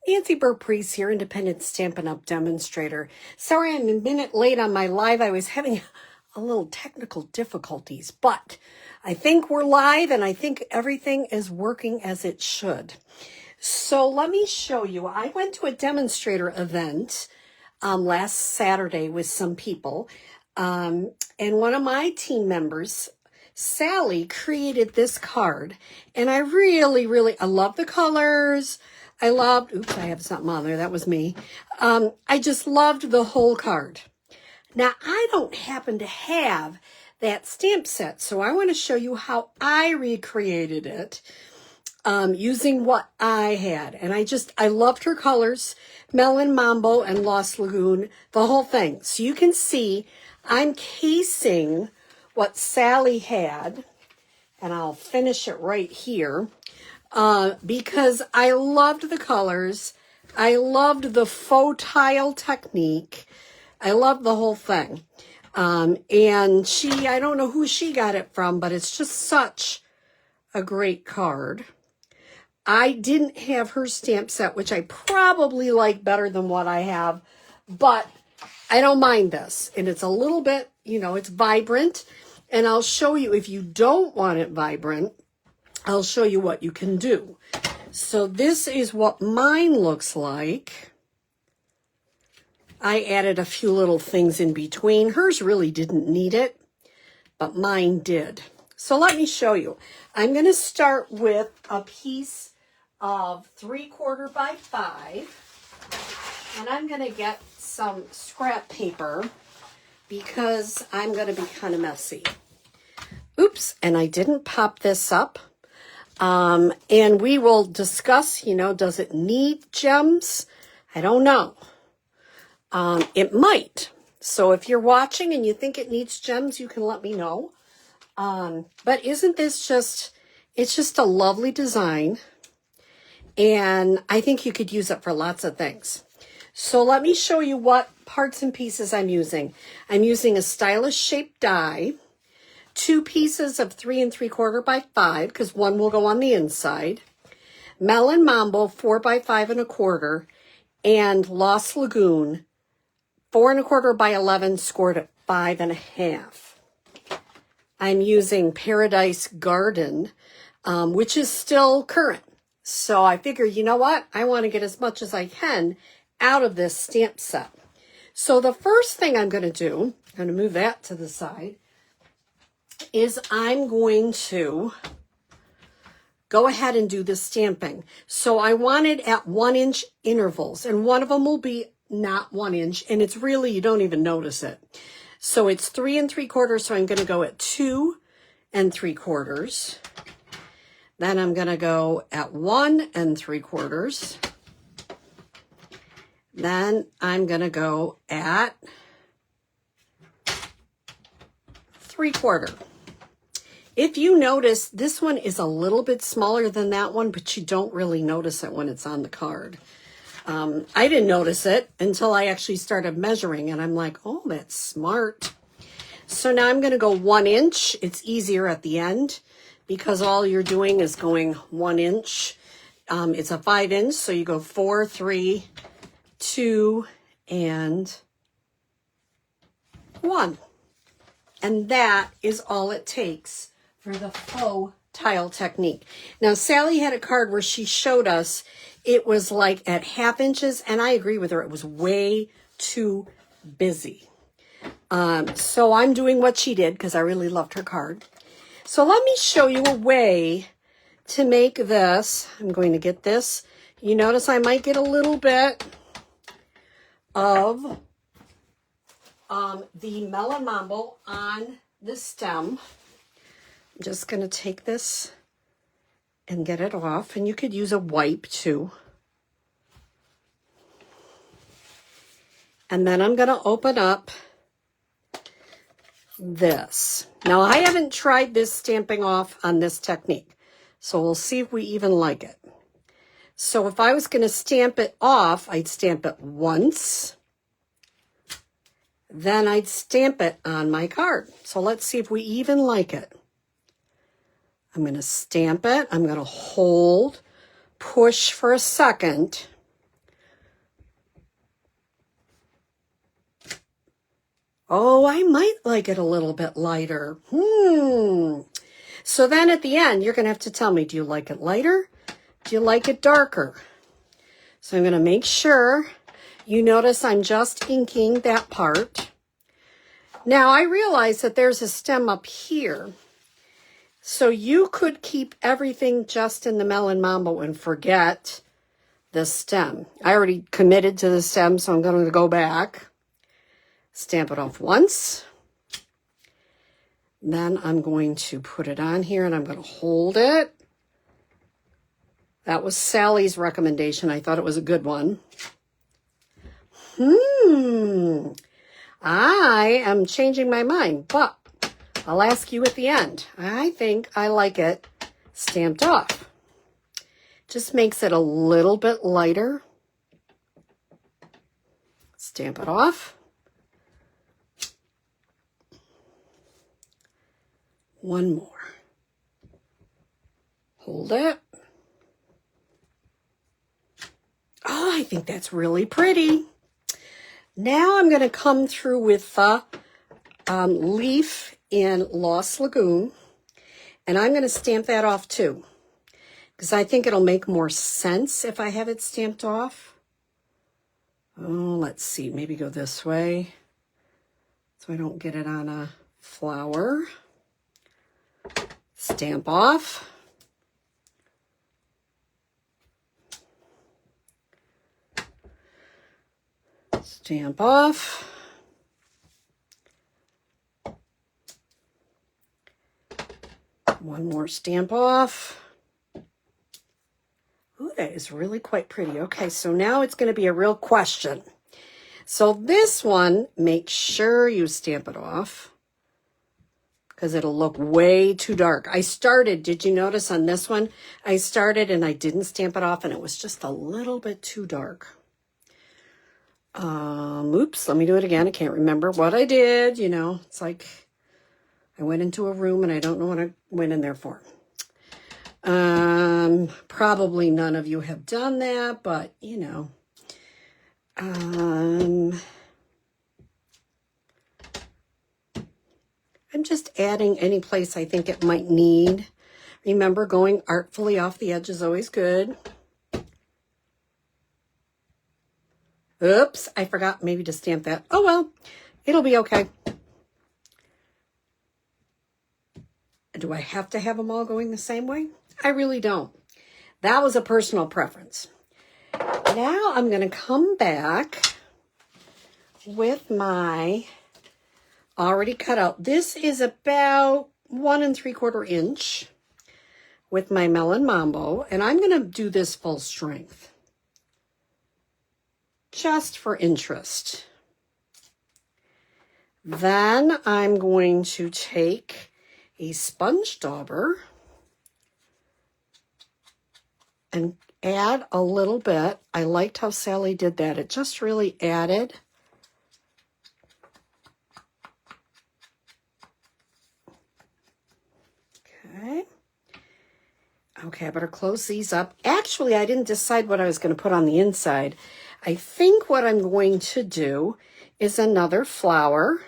Nancy Burt-Preece here, independent Stampin' Up! Demonstrator. Sorry I'm a minute late on my live. I was having a little technical difficulties, but I think we're live and I think everything is working as it should. So let me show you. I went to a demonstrator event last Saturday with some people, and one of my team members, Sally, created this card, and I love the colors. Oops, I have something on there. That was me. I just loved the whole card. Now, I don't happen to have that stamp set, so I want to show you how I recreated it using what I had. And I loved her colors, Melon Mambo and Lost Lagoon, the whole thing. So you can see I'm casing what Sally had, and I'll finish it right here. Because I loved the colors. I loved the faux tile technique. I loved the whole thing. And I don't know who she got it from, but it's just such a great card. I didn't have her stamp set, which I probably like better than what I have, but I don't mind this. And it's a little bit, it's vibrant. And I'll show you, if you don't want it vibrant, I'll show you what you can do. So this is what mine looks like. I added a few little things in between. Hers really didn't need it, but mine did. So let me show you. I'm going to start with a piece of 3/4 by 5. And I'm going to get some scrap paper because I'm going to be kind of messy. Oops, and I didn't pop this up. And we will discuss, does it need gems? I don't know. It might. So if you're watching and you think it needs gems, you can let me know. But isn't this it's just a lovely design. And I think you could use it for lots of things. So let me show you what parts and pieces I'm using. I'm using a stylish shaped die, 2 pieces of 3 3/4 by 5, because one will go on the inside. Melon Mambo, 4 by 5 1/4, and Lost Lagoon, 4 1/4 by 11, scored at 5 1/2. I'm using Paradise Garden, which is still current. So I figure, you know what? I want to get as much as I can out of this stamp set. So the first thing I'm going to do, I'm going to move that to the side, is I'm going to go ahead and do the stamping. So I want it at 1-inch intervals, and one of them will be not 1 inch, and it's really, you don't even notice it. So it's 3 3/4, so I'm going to go at 2 3/4. Then I'm going to go at 1 3/4. Then I'm going to go at 3/4. If you notice, this one is a little bit smaller than that one, but you don't really notice it when it's on the card. I didn't notice it until I actually started measuring, and I'm like, oh, that's smart. So now I'm going to go 1 inch. It's easier at the end because all you're doing is going 1 inch. It's a 5-inch, so you go 4, 3, 2, and 1. And that is all it takes for the faux tile technique. Now, Sally had a card where she showed us it was like at 1/2 inches, and I agree with her. It was way too busy. So I'm doing what she did because I really loved her card. So let me show you a way to make this. I'm going to get this. You notice I might get a little bit of the Melon Mambo on the stem. I'm just going to take this and get it off, and you could use a wipe too. And then I'm going to open up this. Now, I haven't tried this stamping off on this technique, so we'll see if we even like it. So if I was going to stamp it off, I'd stamp it once, then I'd stamp it on my card. So let's see if we even like it. I'm going to stamp it. I'm going to hold, push for a second, Oh, I might like it a little bit lighter. So then at the end, you're going to have to tell me, do you like it lighter? Do you like it darker? So I'm going to make sure you notice I'm just inking that part. Now I realize that there's a stem up here. So you could keep everything just in the Melon Mambo and forget the stem. I already committed to the stem, so I'm going to go back. Stamp it off once. Then I'm going to put it on here and I'm going to hold it. That was Sally's recommendation. I thought it was a good one. I am changing my mind, but I'll ask you at the end. I think I like it stamped off. Just makes it a little bit lighter. Stamp it off. One more. Hold it. Oh, I think that's really pretty. Now I'm going to come through with the leaf in Lost Lagoon, and I'm going to stamp that off too, because I think it'll make more sense if I have it stamped off. Oh, let's see, maybe go this way so I don't get it on a flower. Stamp off. Stamp off. One more stamp off. Ooh, that is really quite pretty. Okay, so now it's going to be a real question. So this one, make sure you stamp it off because it'll look way too dark. I started, did you notice on this one? I started and I didn't stamp it off and it was just a little bit too dark. Oops, let me do it again. I can't remember what I did. You know, it's like I went into a room and I don't know what I went in there for. Probably none of you have done that, but you know, I'm just adding any place I think it might need. Remember, going artfully off the edge is always good. Oops, I forgot maybe to stamp that. Oh, well, it'll be okay. Do I have to have them all going the same way? I really don't. That was a personal preference. Now I'm going to come back with my already cut out. This is about 1 3/4 inch with my Melon Mambo, and I'm going to do this full strength. Just for interest. Then I'm going to take a sponge dauber and add a little bit. I liked how Sally did that. It just really added. Okay, I better close these up. Actually, I didn't decide what I was going to put on the inside. I think what I'm going to do is another flower.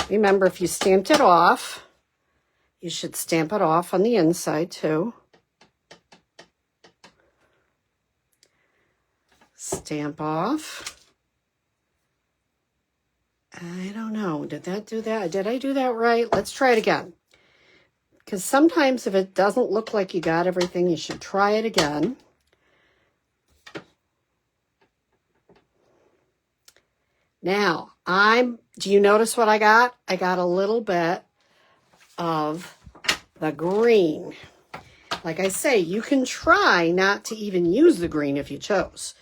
Remember, if you stamped it off, you should stamp it off on the inside too. Stamp off. I don't know. Did that do that? Did I do that right? Let's try it again. Because sometimes if it doesn't look like you got everything, you should try it again. Now, do you notice what I got? I got a little bit of the green. Like I say, you can try not to even use the green if you chose.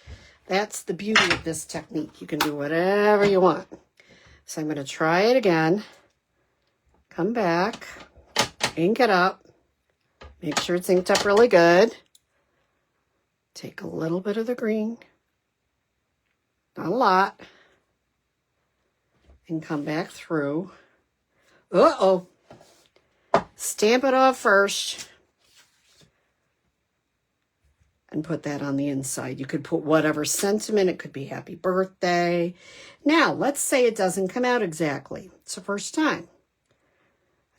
That's the beauty of this technique. You can do whatever you want. So I'm going to try it again. Come back. Ink it up. Make sure it's inked up really good. Take a little bit of the green. Not a lot. And come back through. Uh-oh. Stamp it off first. and put that on the inside. You could put whatever sentiment. It could be happy birthday. Now, let's say it doesn't come out exactly. It's the first time.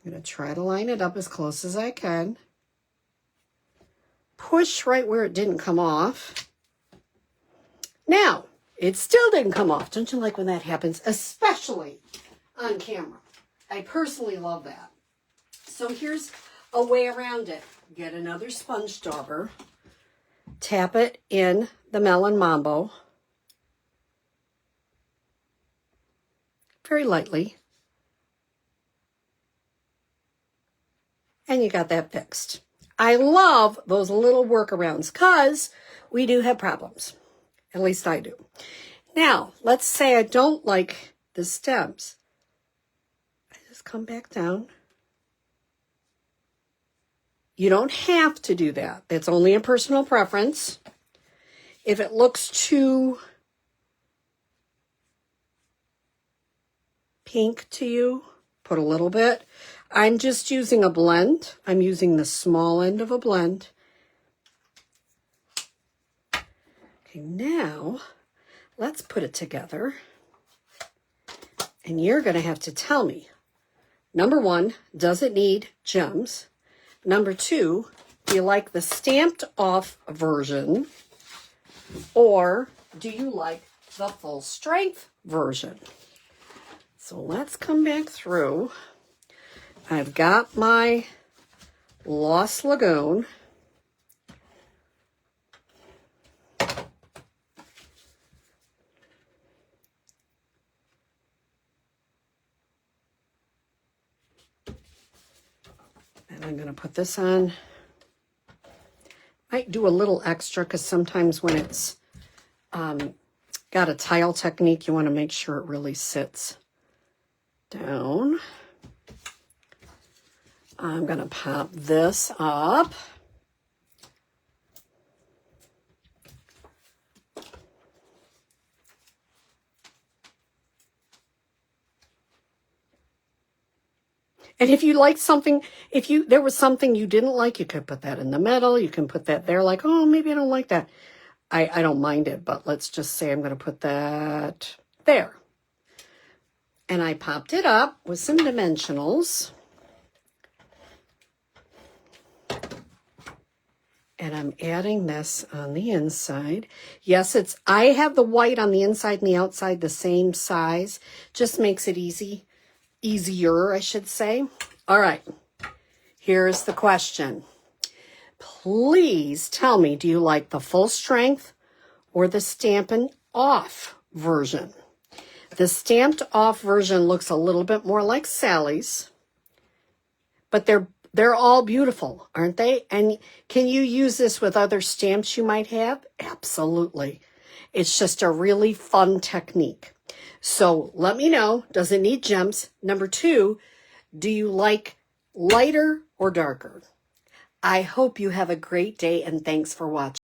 I'm going to try to line it up as close as I can. Push right where it didn't come off. Now, it still didn't come off. Don't you like when that happens? Especially on camera. I personally love that. So here's a way around it. Get another sponge dauber. Tap it in the melon mambo. Very lightly. And you got that fixed. I love those little workarounds because we do have problems. At least I do. Now, let's say I don't like the stems. I just come back down. You don't have to do that. That's only a personal preference. If it looks too pink to you, put a little bit. I'm just using a blend. I'm using the small end of a blend. Okay, now let's put it together. And you're going to have to tell me, number one, does it need gems? Number two, do you like the stamped off version or do you like the full strength version? So let's come back through. I've got my Lost Lagoon. And I'm going to put this on. Might do a little extra because sometimes when it's got a tile technique, you want to make sure it really sits down. I'm going to pop this up. And if you like something, there was something you didn't like, you could put that in the middle. You can put that there like, oh, maybe I don't like that. I don't mind it, but let's just say I'm going to put that there. And I popped it up with some dimensionals. And I'm adding this on the inside. Yes, I have the white on the inside and the outside the same size. Just makes it easier, I should say. All right, here's the question. Please tell me, do you like the full strength or the Stampin' Off version? The stamped off version looks a little bit more like Sally's, but they're all beautiful, aren't they? And can you use this with other stamps you might have? Absolutely. It's just a really fun technique. So let me know, does it need gems? Number two, do you like lighter or darker? I hope you have a great day and thanks for watching.